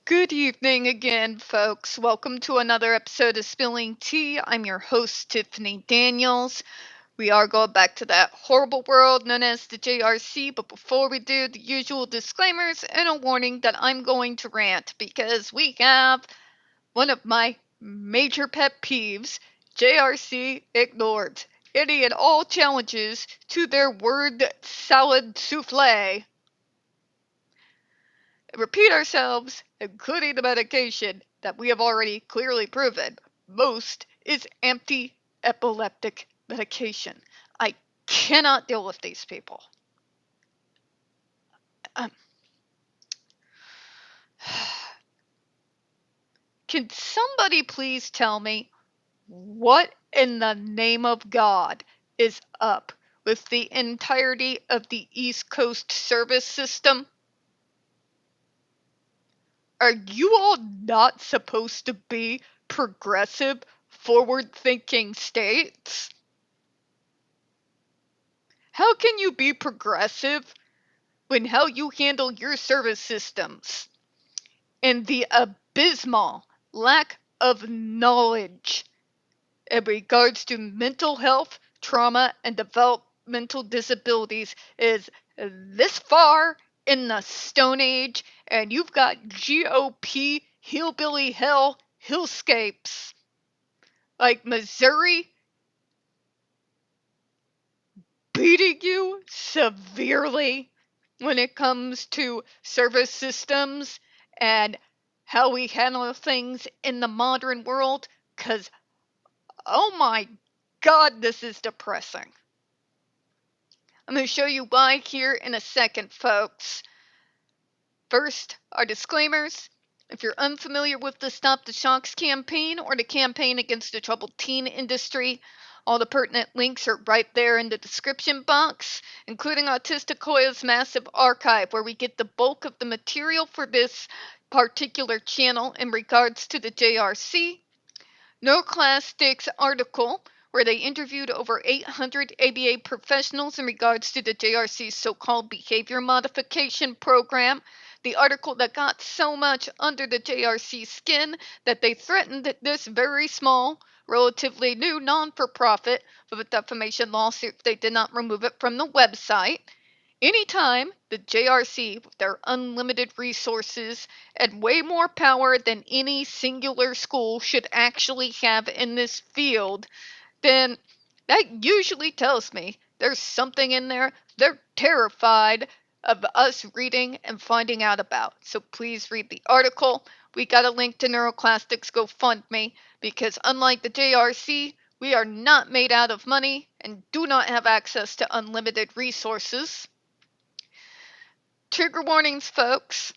Good evening again, folks. Welcome to another episode of Spilling Tea. I'm your host, Tiffany Daniels. We are going back to that horrible world known as the JRC, but before we do, the usual disclaimers and a warning that I'm going to rant because we have one of my major pet peeves: JRC ignored any and all challenges to their word salad souffle. Repeat ourselves, including the medication that we have already clearly proven most is anti-epileptic medication. I cannot deal with these people. Um, can somebody please tell me what in the name of God is up with the entirety of the East Coast service system? Are you all not supposed to be progressive, forward-thinking states? How can you be progressive when how you handle your service systems and the abysmal lack of knowledge in regards to mental health, trauma, and developmental disabilities is this far in the Stone Age, and you've got GOP hillbilly hellscapes like Missouri beating you severely when it comes to service systems and how we handle things in the modern world, because oh my god, this is depressing. I'm going to show you why here in a second, folks. First, our disclaimers. If you're unfamiliar with the Stop the Shocks campaign or the campaign against the troubled teen industry, all the pertinent links are right there in the description box, including Autistic Hoya's massive archive, where we get the bulk of the material for this particular channel in regards to the JRC. Neuroclastic's article, where they interviewed over 800 ABA professionals in regards to the JRC's so-called behavior modification program. The article that got so much under the JRC skin that they threatened this very small, relatively new non-for-profit with a defamation lawsuit if they did not remove it from the website. Anytime the JRC, with their unlimited resources and way more power than any singular school should actually have in this field, then that usually tells me there's something in there they're terrified of us reading and finding out about. So please read the article. We got a link to Neuroclastics GoFundMe because unlike the JRC, we are not made out of money and do not have access to unlimited resources. Trigger warnings, folks.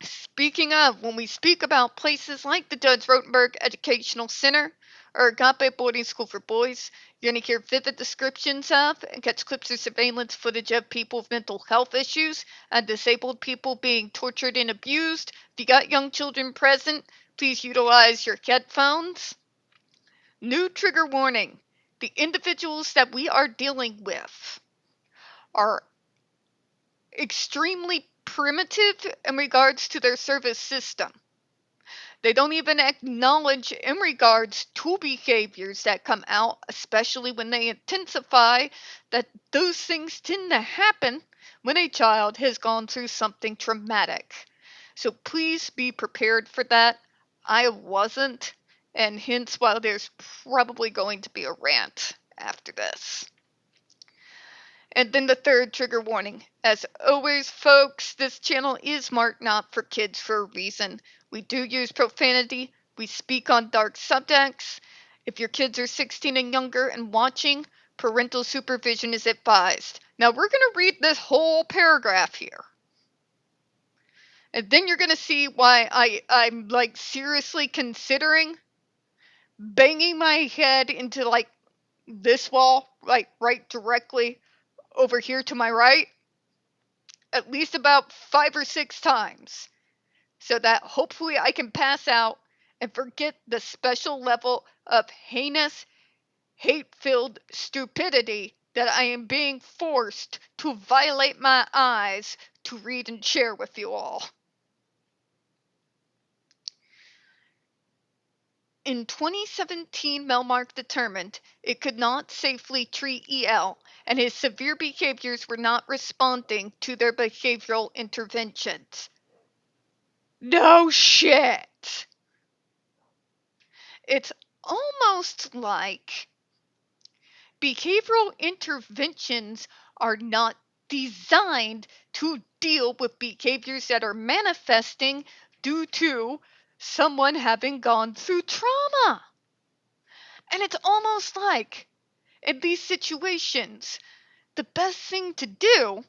Speaking of, when we speak about places like the Judge Rotenberg Educational Center or Agape Boarding School for Boys, you're going to hear vivid descriptions of and catch clips or surveillance footage of people with mental health issues and disabled people being tortured and abused. If you got young children present, please utilize your headphones. New trigger warning. The individuals that we are dealing with are extremely primitive in regards to their service system. They don't even acknowledge in regards to behaviors that come out, especially when they intensify, that those things tend to happen when a child has gone through something traumatic. So please be prepared for that. I wasn't, and hence why there's probably going to be a rant after this. And then the third trigger warning. As always, folks, this channel is marked not for kids for a reason. We do use profanity. We speak on dark subjects. If your kids are 16 and younger and watching, parental supervision is advised. Now, we're going to read this whole paragraph here. And then you're going to see why I'm like seriously considering banging my head into like this wall, like right directly over here to my right, at least about 5 or 6 times so that hopefully I can pass out and forget the special level of heinous, hate-filled stupidity that I am being forced to violate my eyes to read and share with you all. In 2017, Melmark determined it could not safely treat EL, and his severe behaviors were not responding to their behavioral interventions. No shit! It's almost like behavioral interventions are not designed to deal with behaviors that are manifesting due to someone having gone through trauma. And it's almost like, in these situations, the best thing to do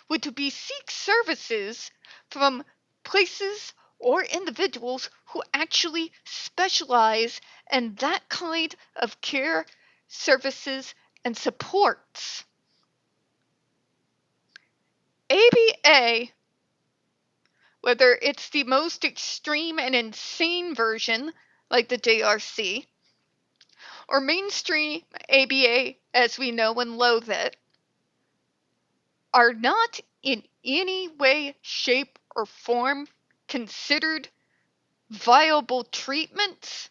would to be seek services from places or individuals who actually specialize in that kind of care, services, and supports. ABA, whether it's the most extreme and insane version, like the JRC, or mainstream ABA as we know and loathe it, are not in any way, shape, or form considered viable treatments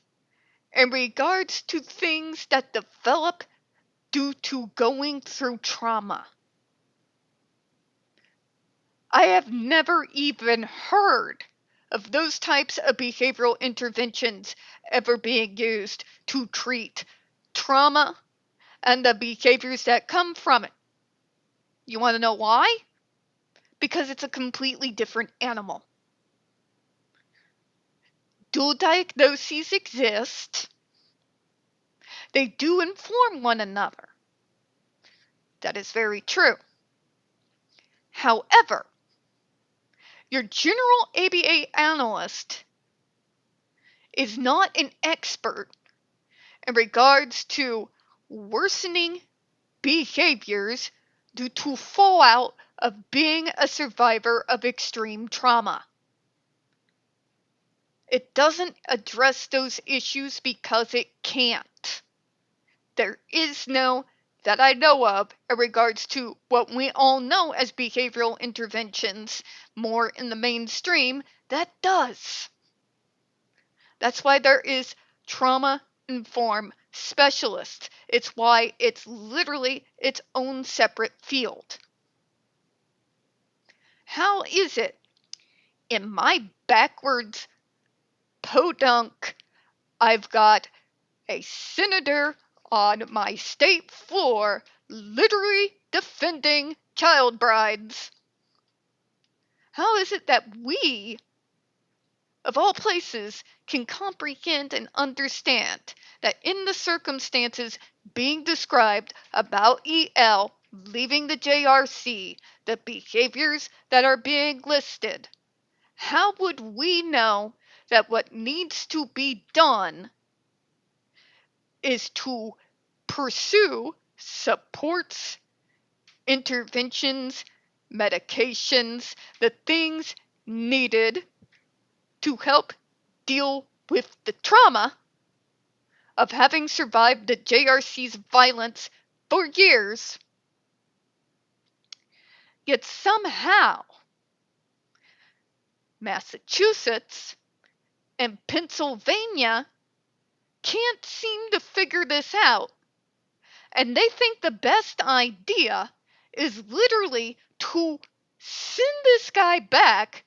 in regards to things that develop due to going through trauma. I have never even heard of those types of behavioral interventions ever being used to treat trauma and the behaviors that come from it. You want to know why? Because it's a completely different animal. Dual diagnoses exist. They do inform one another. That is very true. However, your general ABA analyst is not an expert in regards to worsening behaviors due to fallout of being a survivor of extreme trauma. It doesn't address those issues because it can't. There is no, that I know of, in regards to what we all know as behavioral interventions, more in the mainstream, that does. That's why there is trauma-informed specialists. It's why it's literally its own separate field. How is it in my backwards podunk I've got a senator on my state floor literally defending child brides? How is it that we, of all places, can comprehend and understand that in the circumstances being described about EL leaving the JRC, the behaviors that are being listed, how would we know that what needs to be done is to pursue supports, interventions, medications, the things needed to help deal with the trauma of having survived the JRC's violence for years, yet somehow Massachusetts and Pennsylvania can't seem to figure this out, and they think the best idea is literally to send this guy back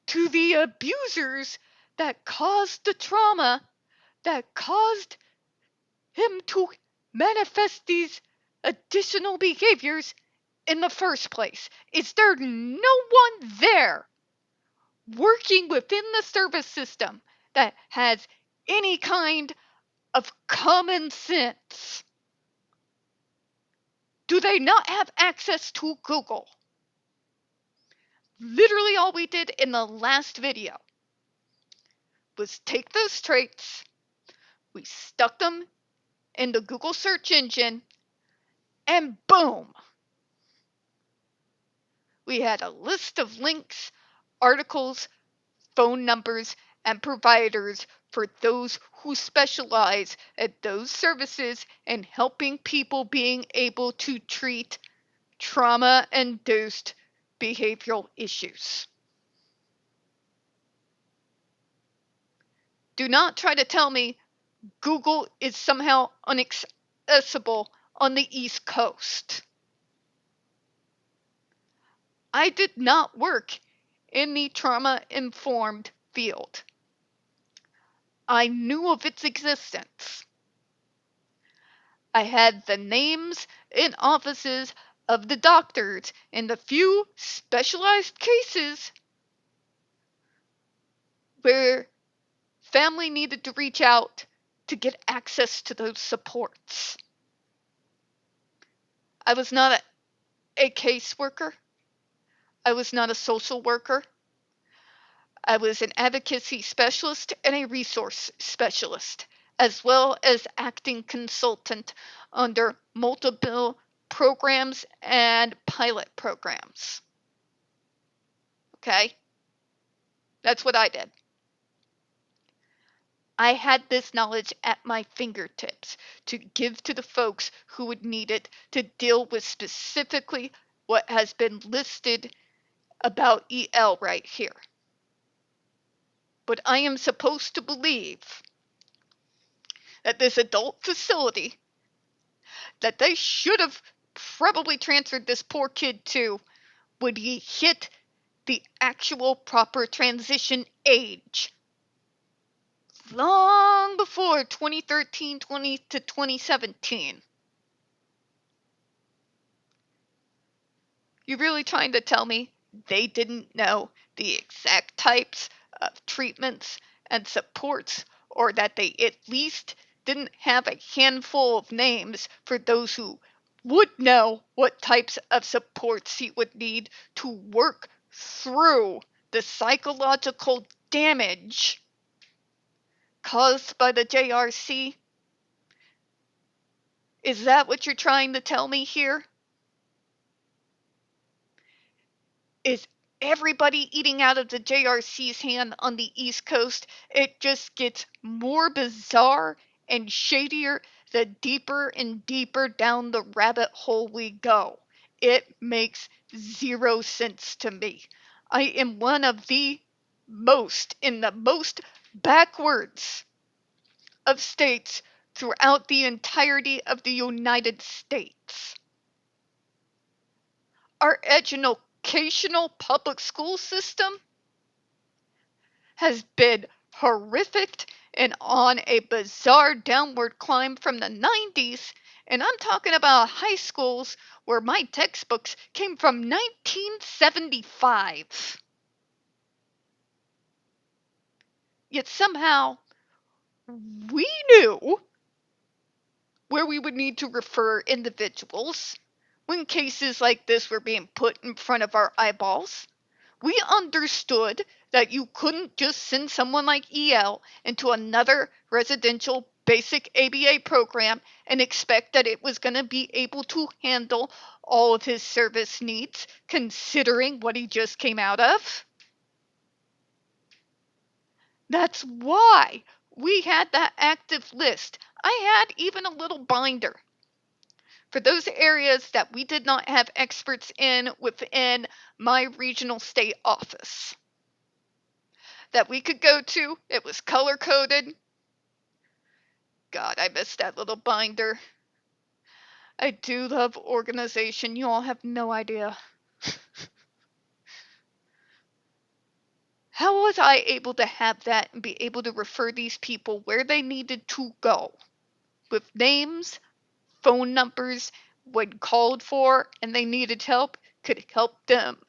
to the abusers that caused the trauma, that caused him to manifest these additional behaviors in the first place. Is there no one there working within the service system that has any kind of common sense? Do they not have access to Google? Literally all we did in the last video was take those traits, we stuck them in the Google search engine, and boom! We had a list of links, articles, phone numbers, and providers for those who specialize at those services in helping people being able to treat trauma-induced behavioral issues. Do not try to tell me Google is somehow inaccessible on the East Coast. I did not work in the trauma-informed field. I knew of its existence. I had the names and offices of the doctors in the few specialized cases where family needed to reach out to get access to those supports. I was not a caseworker. I was not a social worker. I was an advocacy specialist and a resource specialist, as well as acting consultant under multiple programs and pilot programs. Okay? That's what I did. I had this knowledge at my fingertips to give to the folks who would need it to deal with specifically what has been listed about EL right here. But I am supposed to believe that this adult facility that they should have probably transferred this poor kid to would he hit the actual proper transition age long before 2013 to 2017. You really trying to tell me they didn't know the exact types of treatments and supports, or that they at least didn't have a handful of names for those who would know what types of supports he would need to work through the psychological damage caused by the JRC? Is that what you're trying to tell me here? Is everybody eating out of the JRC's hand on the East Coast? It just gets more bizarre and shadier the deeper and deeper down the rabbit hole we go. It makes zero sense to me. I am one of the most backwards of states throughout the entirety of the United States. Our educational public school system has been horrific and on a bizarre downward climb from the 90s, and I'm talking about high schools where my textbooks came from 1975. Yet somehow we knew where we would need to refer individuals when cases like this were being put in front of our eyeballs. We understood that you couldn't just send someone like EL into another residential basic ABA program and expect that it was going to be able to handle all of his service needs, considering what he just came out of. That's why we had that active list. I had even a little binder for those areas that we did not have experts in within my regional state office that we could go to. It was color coded. God, I miss that little binder. I do love organization. You all have no idea. How was I able to have that and be able to refer these people where they needed to go with names, phone numbers, when called for and they needed help, could help them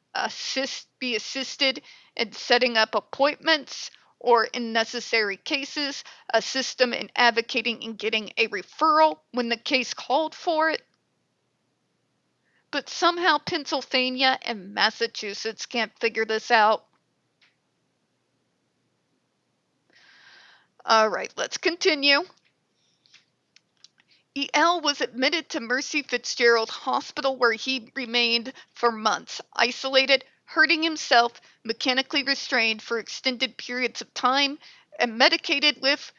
be assisted in setting up appointments, or in necessary cases, assist them in advocating and getting a referral when the case called for it? But somehow Pennsylvania and Massachusetts can't figure this out. All right, let's continue. EL was admitted to Mercy Fitzgerald Hospital, where he remained for months, isolated, hurting himself, mechanically restrained for extended periods of time, and medicated with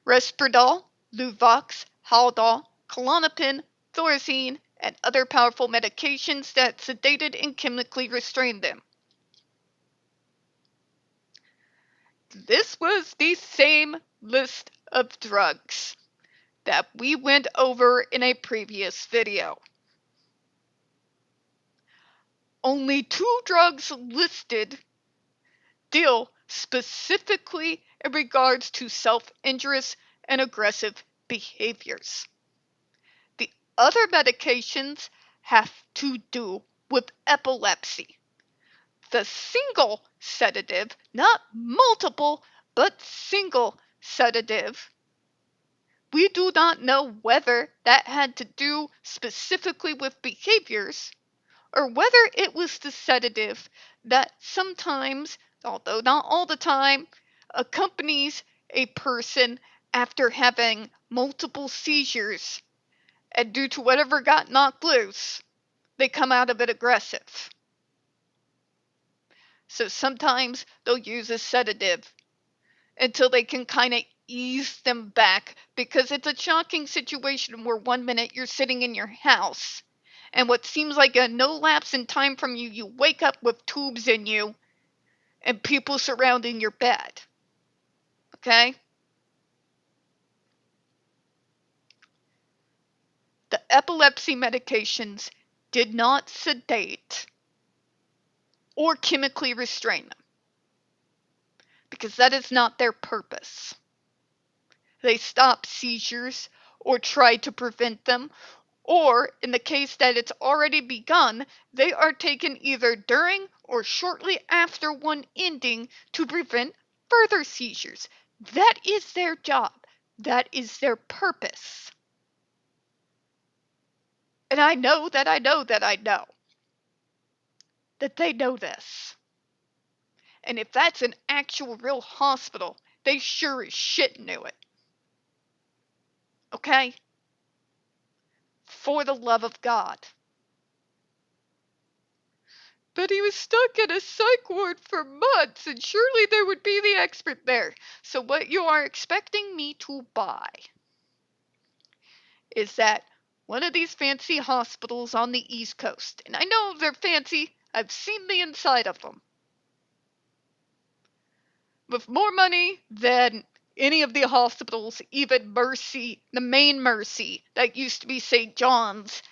Risperdal, Luvox, Haldol, Klonopin, Thorazine, and other powerful medications that sedated and chemically restrained them. This was the same list of drugs that we went over in a previous video. Only 2 drugs listed deal specifically in regards to self-injurious and aggressive behaviors. The other medications have to do with epilepsy. The single sedative, not multiple, but single sedative, we do not know whether that had to do specifically with behaviors or whether it was the sedative that sometimes, although not all the time, accompanies a person after having multiple seizures, and due to whatever got knocked loose, they come out of it aggressive. So sometimes they'll use a sedative until they can kind of ease them back, because it's a shocking situation where 1 minute you're sitting in your house and what seems like a no lapse in time from you wake up with tubes in you and people surrounding your bed. Okay? The epilepsy medications did not sedate or chemically restrain them, because that is not their purpose. They stop seizures or try to prevent them, or in the case that it's already begun, they are taken either during or shortly after one ending to prevent further seizures. That is their job. That is their purpose. And I know that they know this. And if that's an actual real hospital, they sure as shit knew it. Okay? For the love of God. But he was stuck in a psych ward for months, and surely there would be the expert there. So what you are expecting me to buy is that one of these fancy hospitals on the East Coast, and I know they're fancy, I've seen the inside of them, with more money than any of the hospitals, even Mercy, the main Mercy that used to be St. John's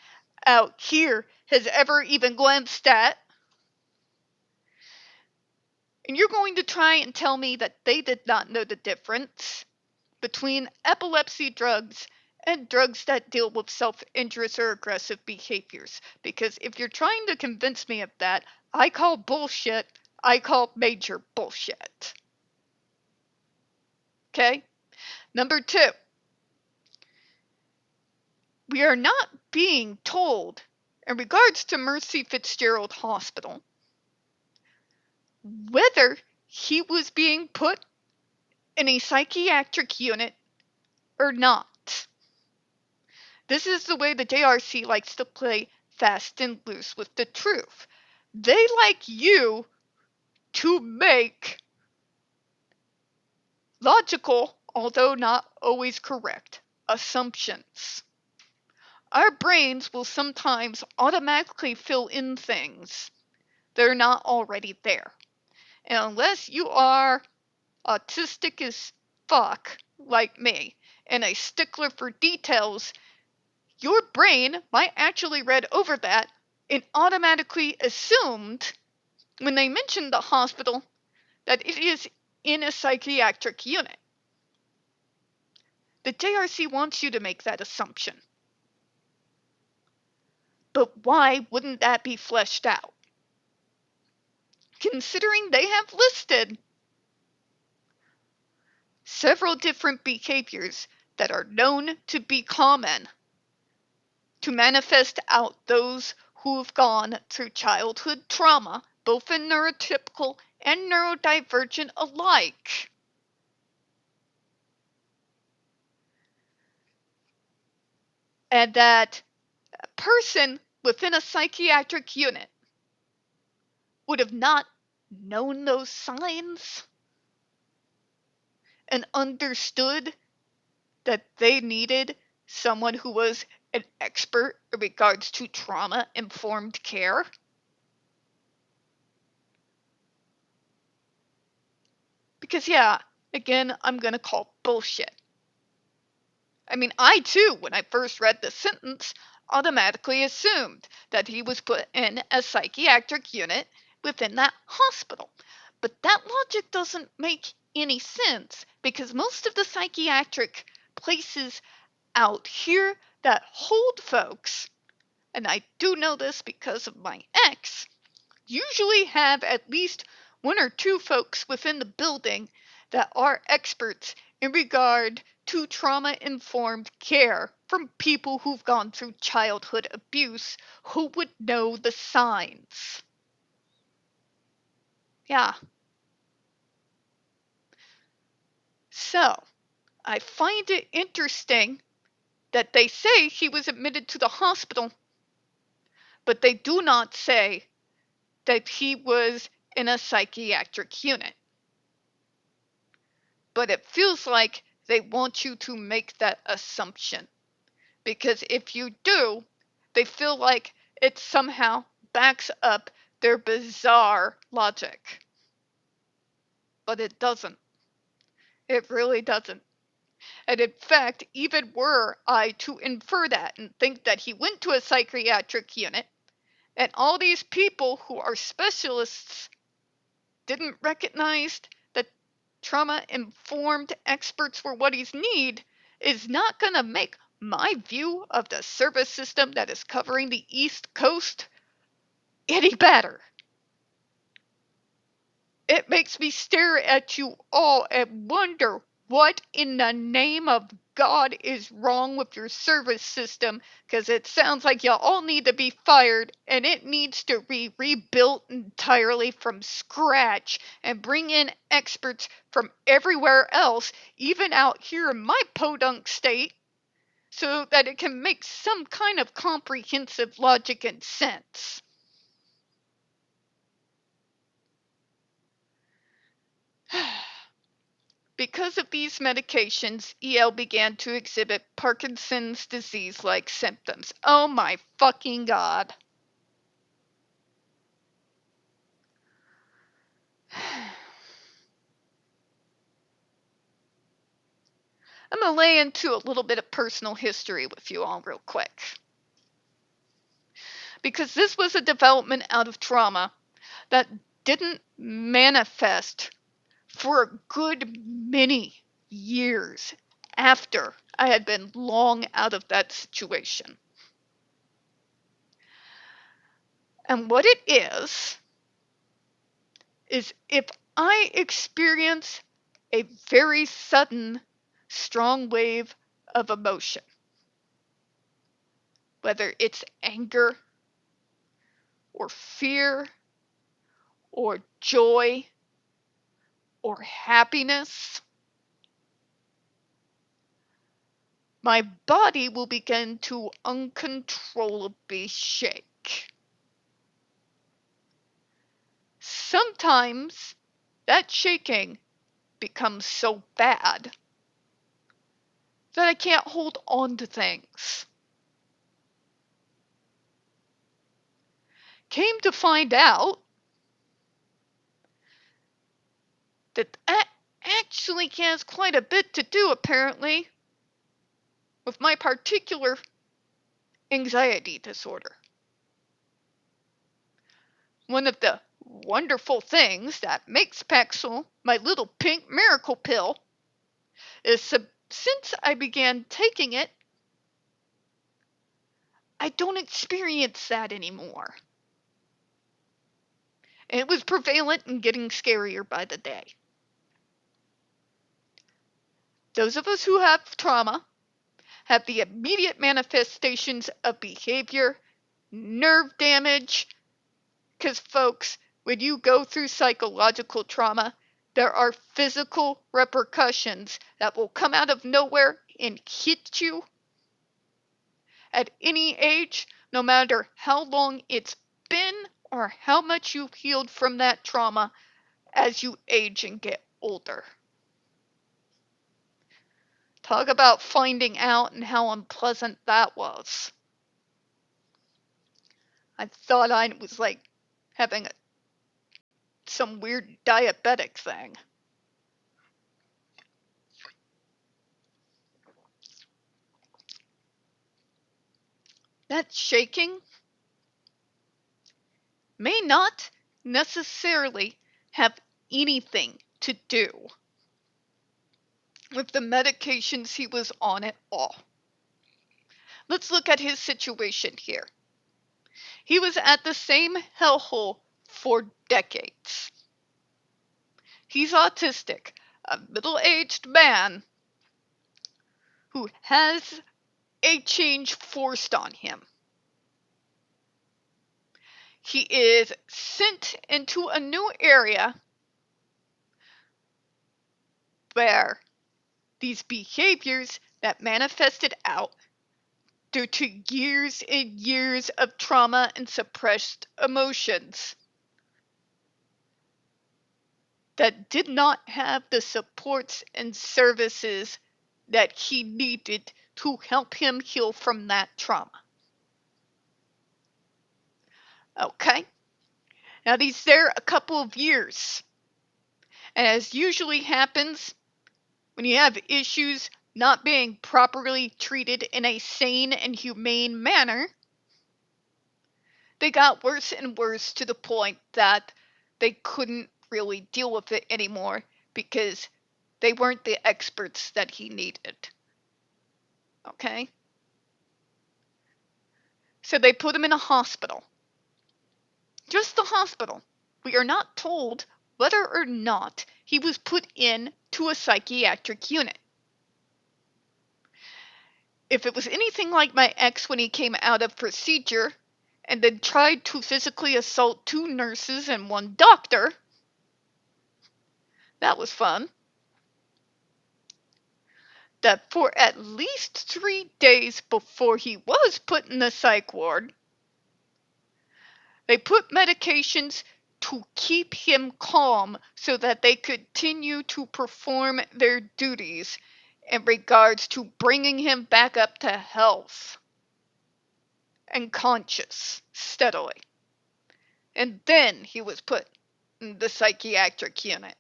out here, has ever even glanced at. And you're going to try and tell me that they did not know the difference between epilepsy drugs and drugs that deal with self-injurious or aggressive behaviors. Because if you're trying to convince me of that, I call bullshit. I call major bullshit. Okay? Number 2, we are not being told, in regards to Mercy Fitzgerald Hospital, whether he was being put in a psychiatric unit or not. This is the way the JRC likes to play fast and loose with the truth. They like you to make logical, although not always correct, assumptions. Our brains will sometimes automatically fill in things that are not already there. And unless you are autistic as fuck, like me, and a stickler for details, your brain might actually read over that and automatically assumed, when they mentioned the hospital, that it is in a psychiatric unit. The JRC wants you to make that assumption. But why wouldn't that be fleshed out? Considering they have listed several different behaviors that are known to be common to manifest out those who've gone through childhood trauma, both in neurotypical and neurodivergent alike. And that a person within a psychiatric unit would have not known those signs and understood that they needed someone who was an expert in regards to trauma-informed care. Because yeah, again, I'm going to call bullshit. I mean, I too, when I first read the sentence, automatically assumed that he was put in a psychiatric unit within that hospital. But that logic doesn't make any sense because most of the psychiatric places out here that hold folks, and I do know this because of my ex, usually have at least one or two folks within the building that are experts in regard to trauma-informed care from people who've gone through childhood abuse who would know the signs. Yeah. So, I find it interesting that they say he was admitted to the hospital, but they do not say that he was in a psychiatric unit. But it feels like they want you to make that assumption. Because if you do, they feel like it somehow backs up their bizarre logic. But it doesn't. It really doesn't. And in fact, even were I to infer that and think that he went to a psychiatric unit, and all these people who are specialists didn't recognize that trauma-informed experts were what he's need, is not going to make my view of the service system that is covering the East Coast any better. It makes me stare at you all and wonder what in the name of God is wrong with your service system, because it sounds like you all need to be fired and it needs to be rebuilt entirely from scratch and bring in experts from everywhere else, even out here in my podunk state, so that it can make some kind of comprehensive logic and sense. Because of these medications, EL began to exhibit Parkinson's disease-like symptoms. Oh my fucking God. I'm going to lay into a little bit of personal history with you all real quick. Because this was a development out of trauma that didn't manifest for a good many years after I had been long out of that situation. And what it is if I experience a very sudden, strong wave of emotion, whether it's anger or fear or joy or happiness, my body will begin to uncontrollably shake. Sometimes that shaking becomes so bad that I can't hold on to things. Came to find out that actually has quite a bit to do, apparently, with my particular anxiety disorder. One of the wonderful things that makes Paxil my little pink miracle pill is since I began taking it, I don't experience that anymore. And it was prevalent and getting scarier by the day. Those of us who have trauma have the immediate manifestations of behavior, nerve damage, because folks, when you go through psychological trauma, there are physical repercussions that will come out of nowhere and hit you at any age, no matter how long it's been or how much you've healed from that trauma as you age and get older. Talk about finding out and how unpleasant that was. I thought I was like having some weird diabetic thing. that shaking may not necessarily have anything to do with the medications he was on at all. Let's look at his situation here. He was at the same hellhole for decades. He's autistic, a middle-aged man who has a change forced on him. He is sent into a new area where these behaviors that manifested out due to years and years of trauma and suppressed emotions that did not have the supports and services that he needed to help him heal from that trauma. Okay? Now he's there a couple of years. And as usually happens when you have issues not being properly treated in a sane and humane manner, they got worse and worse to the point that they couldn't really deal with it anymore because they weren't the experts that he needed. Okay? So they put him in a hospital. Just the hospital. We are not told whether or not he was put into a psychiatric unit. If it was anything like my ex when he came out of procedure and then tried to physically assault 2 nurses and 1 doctor, that was fun. That for at least 3 days before he was put in the psych ward, they put medications to keep him calm so that they continue to perform their duties in regards to bringing him back up to health and conscious steadily. And then he was put in the psychiatric unit.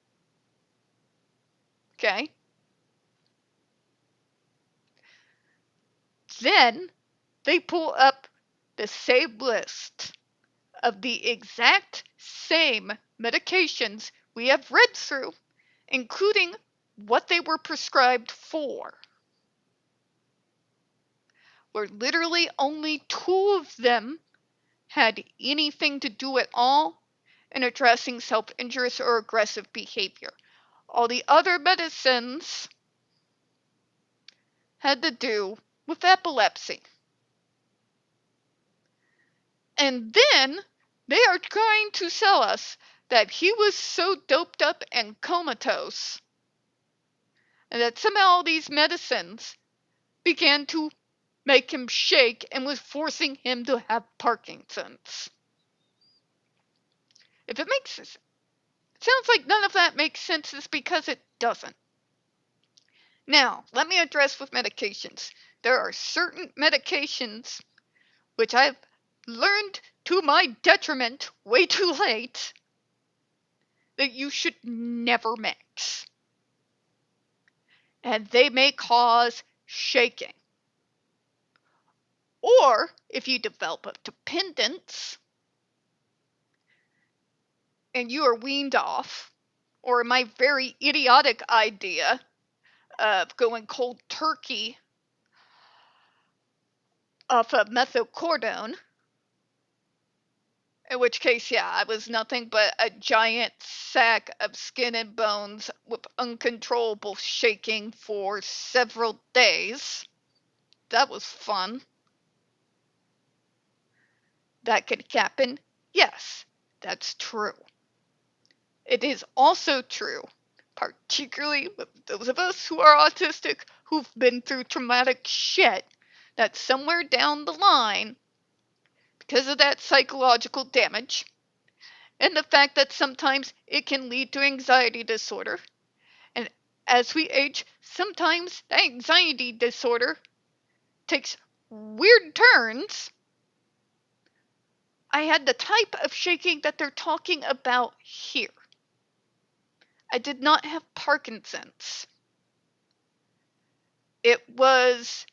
Okay? Then they pull up the same list of the exact same medications we have read through, including what they were prescribed for. Where literally only 2 of them had anything to do at all in addressing self-injurious or aggressive behavior. All the other medicines had to do with epilepsy. And then they are trying to sell us that he was so doped up and comatose and that somehow these medicines began to make him shake and was forcing him to have Parkinson's. If it makes sense, it sounds like none of that makes sense is because it doesn't. Now, let me address with medications. There are certain medications which I've learned to my detriment way too late that you should never mix. And they may cause shaking. Or if you develop a dependence and you are weaned off, or my very idiotic idea of going cold turkey off of methocordone, in which case, yeah, I was nothing but a giant sack of skin and bones with uncontrollable shaking for several days. That was fun. That could happen. Yes, that's true. It is also true, particularly with those of us who are autistic who've been through traumatic shit, that somewhere down the line, because of that psychological damage, and the fact that sometimes it can lead to anxiety disorder, and as we age, sometimes that anxiety disorder takes weird turns. I had the type of shaking that they're talking about here. I did not have Parkinson's. It was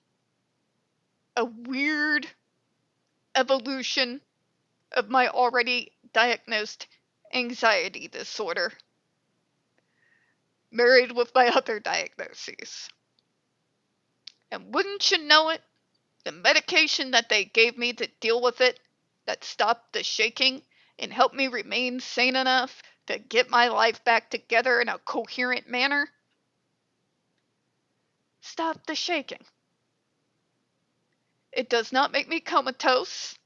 a weird evolution of my already diagnosed anxiety disorder, married with my other diagnoses. And wouldn't you know it, the medication that they gave me to deal with it, that stopped the shaking and helped me remain sane enough to get my life back together in a coherent manner, stopped the shaking. It does not make me comatose.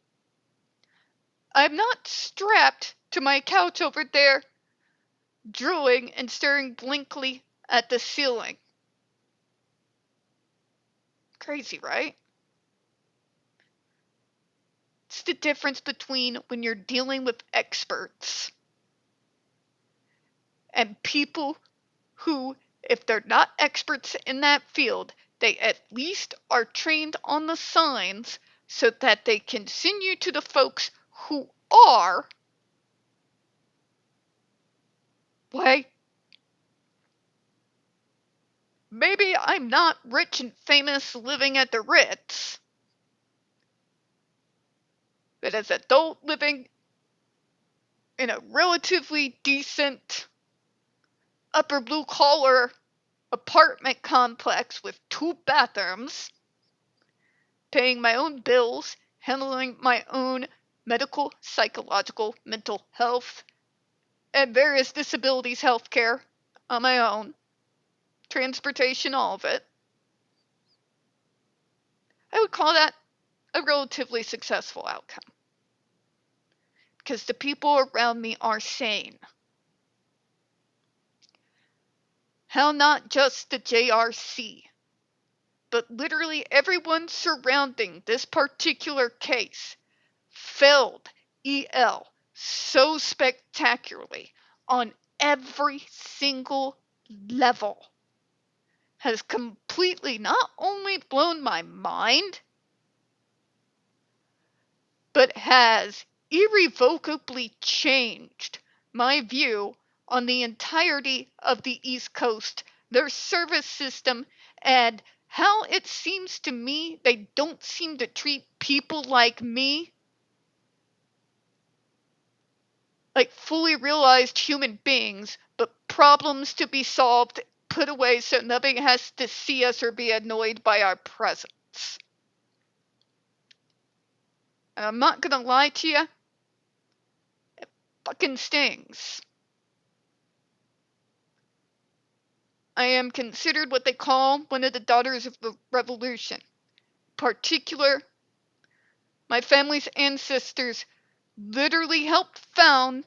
I'm not strapped to my couch over there, drooling and staring blankly at the ceiling. Crazy, right? It's the difference between when you're dealing with experts and people who, if they're not experts in that field, they at least are trained on the signs so that they can send you to the folks who are. Why, maybe I'm not rich and famous living at the Ritz, but as an adult living in a relatively decent upper blue collar apartment complex with 2 bathrooms, paying my own bills, handling my own medical, psychological, mental health, and various disabilities health care on my own, transportation, all of it. I would call that a relatively successful outcome. Because the people around me are sane. How not just the JRC, but literally everyone surrounding this particular case failed EL so spectacularly on every single level has completely not only blown my mind, but has irrevocably changed my view on the entirety of the East Coast, their service system, and how it seems to me they don't seem to treat people like me like fully realized human beings, but problems to be solved, put away so nobody has to see us or be annoyed by our presence. And I'm not gonna lie to you, it fucking stings. I am considered what they call one of the daughters of the revolution. Particular, my family's ancestors literally helped found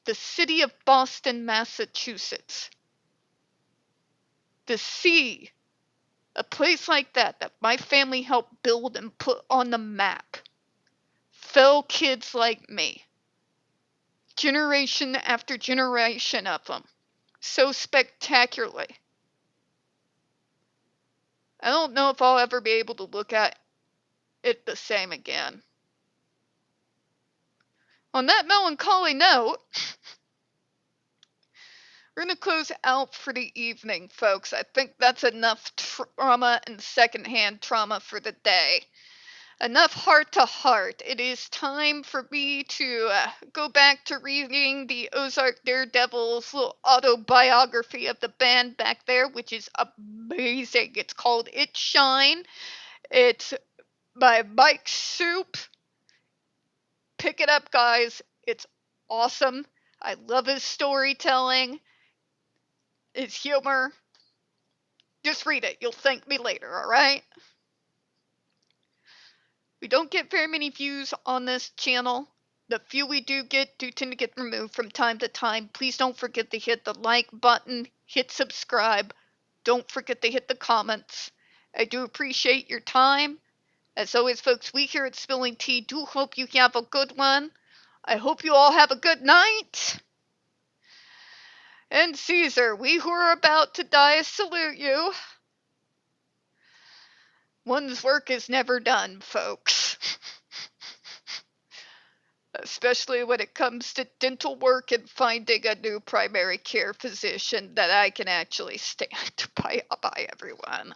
the city of Boston, Massachusetts. To see a place like that my family helped build and put on the map, fell kids like me, generation after generation of them, so spectacularly. I don't know if I'll ever be able to look at it the same again. On that melancholy note, we're going to close out for the evening, folks. I think that's enough trauma and secondhand trauma for the day. Enough heart to heart. It is time for me to go back to reading the Ozark Daredevils little autobiography of the band back there, which is amazing. It's called It Shine. It's by Mike Soup. Pick it up, guys. It's awesome. I love his storytelling, his humor. Just read it. You'll thank me later, alright? We don't get very many views on this channel. The few we do get do tend to get removed from time to time. Please don't forget to hit the like button, hit subscribe. Don't forget to hit the comments. I do appreciate your time. As always, folks, we here at Spilling Tea do hope you have a good one. I hope you all have a good night. And Caesar, we who are about to die salute you. One's work is never done, folks. Especially when it comes to dental work and finding a new primary care physician that I can actually stand by everyone.